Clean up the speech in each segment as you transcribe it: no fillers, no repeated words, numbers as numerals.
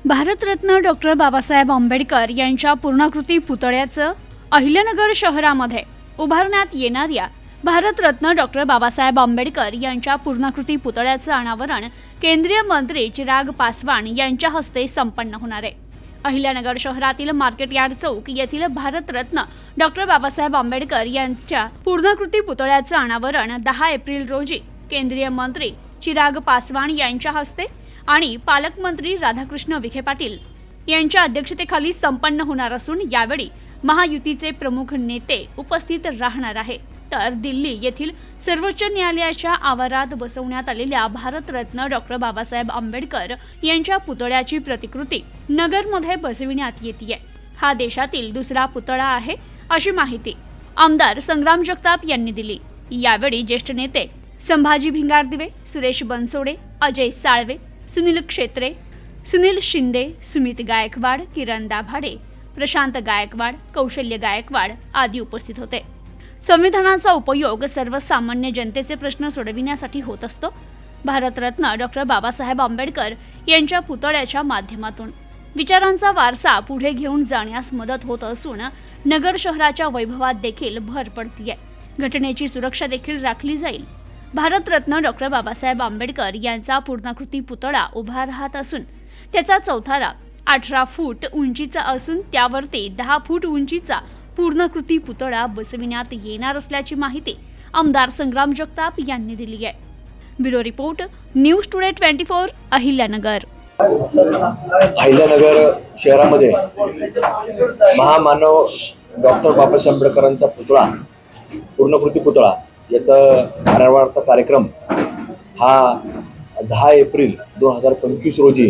Bharat Ratna doctor Babasaheb Ambedkar यांच्या पूर्णाकृती पुतळ्याचं अहिल्यानगर शहरामध्ये उभारण्यात येणाऱ्या भारतरत्न डॉक्टर बाबासाहेब आंबेडकर यांच्या पूर्णाकृती पुतळ्याचं अनावरण केंद्रीय मंत्री चिराग पासवान यांच्या हस्ते संपन्न होणार आहे। अहिल्यानगर शहरातील मार्केट यार्ड चौक येथील भारतरत्न डॉक्टर बाबासाहेब आंबेडकर यांच्या पूर्णाकृती पुतळ्याचं अनावरण 10 एप्रिल रोजी केंद्रीय मंत्री चिराग पासवान यांच्या हस्ते आणि पालकमंत्री राधाकृष्ण विखे पाटील यांच्या अध्यक्षतेखाली संपन्न होणार असून यावेळी महायुतीचे प्रमुख नेते उपस्थित राहणार आहे। तर दिल्ली येथील सर्वोच्च न्यायालयाच्या आवारात बसवण्यात आलेल्या भारतरत्न डॉक्टर बाबासाहेब आंबेडकर यांच्या पुतळ्याची प्रतिकृती नगरमध्ये बसविण्यात येते। हा देशातील दुसरा पुतळा आहे अशी माहिती आमदार संग्राम जगताप यांनी दिली। यावेळी ज्येष्ठ नेते संभाजी भिंगारदिवे, सुरेश बनसोडे, अजय साळवे, सुनील क्षेत्रे, सुनील शिंदे, सुमित गायकवाड, किरण दाभाडे, प्रशांत गायकवाड, कौशल्य गायकवाड आदी उपस्थित होते। संविधानाचा उपयोग सर्वसामान्य जनतेचे प्रश्न सोडविण्यासाठी होत असतो। भारतरत्न डॉक्टर बाबासाहेब आंबेडकर यांच्या पुतळ्याच्या माध्यमातून विचारांचा वारसा पुढे घेऊन जाण्यास मदत होत असून नगर शहराच्या वैभवात देखील भर पडतीये। घटनेची सुरक्षा देखील राखली जाईल। भारतरत्न डॉक्टर बाबासाहेब आंबेडकर यांचा पूर्णाकृती पुतळा उभा राहत असून त्याचा चौथरा 18 फूट उंचीचा असून त्यावरती 10 फूट उंचीचा पूर्णाकृती पुतळा बसविण्यात येणार असल्याची माहिती आमदार संग्राम जगताप यांनी दिली आहे। Bureau report, news today 24, Ahilyanagar. Ahilyanagar शहरामध्ये महामानव डॉक्टर बाबासाहेब आंबेडकरांचा पुतळा, पूर्णाकृती पुतळा याचा अनावरणाचा कार्यक्रम हा 10 एप्रिल 2025 रोजी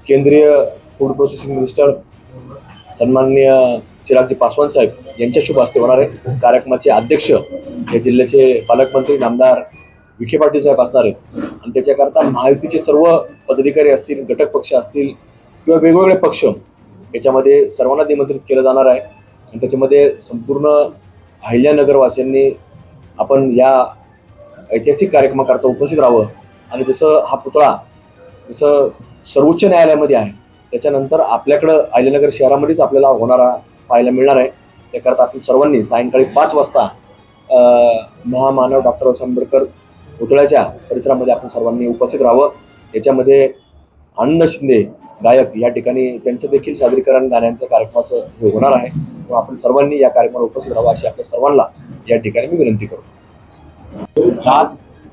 केंद्रीय फूड प्रोसेसिंग मिनिस्टर सन्माननीय चिरागजी पासवान साहेब यांच्या शुभ हस्ते होणार आहे। कार्यक्रमाचे अध्यक्ष हे जिल्ह्याचे पालकमंत्री नामदार विखे पाटील साहेब असणार आहेत आणि त्याच्याकरता महायुतीचे सर्व पदाधिकारी असतील, घटक पक्ष असतील किंवा वेगवेगळे पक्ष याच्यामध्ये सर्वांना निमंत्रित केलं जाणार आहे आणि त्याच्यामध्ये संपूर्ण अहिल्यानगरवासियांनी आपण या ऐतिहासिक कार्यक्रमाकरता उपस्थित राहावं आणि जसं हा पुतळा जसं सर्वोच्च न्यायालयामध्ये आहे त्याच्यानंतर आपल्याकडं अहिल्यानगर शहरामध्येच आपल्याला होणारा पाहायला मिळणार आहे। त्याकरता आपण सर्वांनी सायंकाळी 5 वाजता महामानव डॉक्टर बाबासाहेब आंबेडकर पुतळ्याच्या परिसरामध्ये आपण सर्वांनी उपस्थित राहावं। याच्यामध्ये आनंद शिंदे गायक या ठिकाणी त्यांचं देखील सादरीकरण गाण्यांचं कार्यक्रमाचं हे होणार आहे। आपण सर्वांनी या कार्यक्रमाला उपस्थित राहावं अशी आपल्या सर्वांना या ठिकाणी मी विनंती करतो।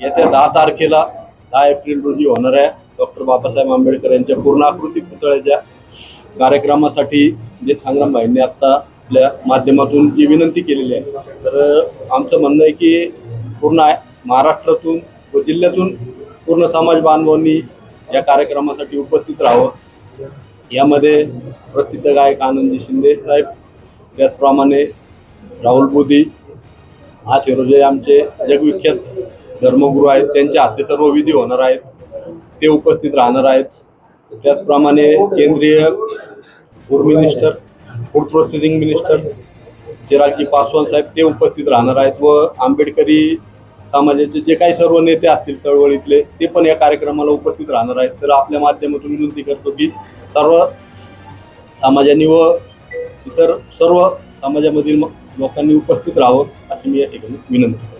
येत्या 10 तारखेला 10 एप्रिल रोजी होणाऱ्या डॉक्टर बाबासाहेब आंबेडकर यांच्या पूर्णाकृती पुतळ्याच्या कार्यक्रमासाठी जे संग्राम भाईंनी आता आपल्या माध्यमातून जी विनंती केलेली आहे, तर आमचं म्हणणं आहे की पूर्ण महाराष्ट्रातून व जिल्ह्यातून पूर्ण समाज बांधवांनी या कार्यक्रमासाठी उपस्थित राहावं। यामध्ये प्रसिद्ध गायक आनंदी शिंदे साहेब, त्याचप्रमाणे राहुल बोधी, आज रोजे आमचे जगविख्यात धर्मगुरू आहेत, त्यांच्या हस्ते सर्व विधी होणार आहेत, ते उपस्थित राहणार आहेत। त्याचप्रमाणे केंद्रीय food minister, food processing minister चिरागजी पासवान साहेब ते उपस्थित राहणार आहेत व आंबेडकरी समाजाचे जे काही सर्व नेते असतील चळवळीतले ते पण या कार्यक्रमाला उपस्थित राहणार आहेत। तर आपल्या माध्यमातून विनंती करतो की सर्व समाजांनी व इतर सर्व समाजामधील लोकांनी उपस्थित राहावं अशी मी या ठिकाणी विनंती करतो।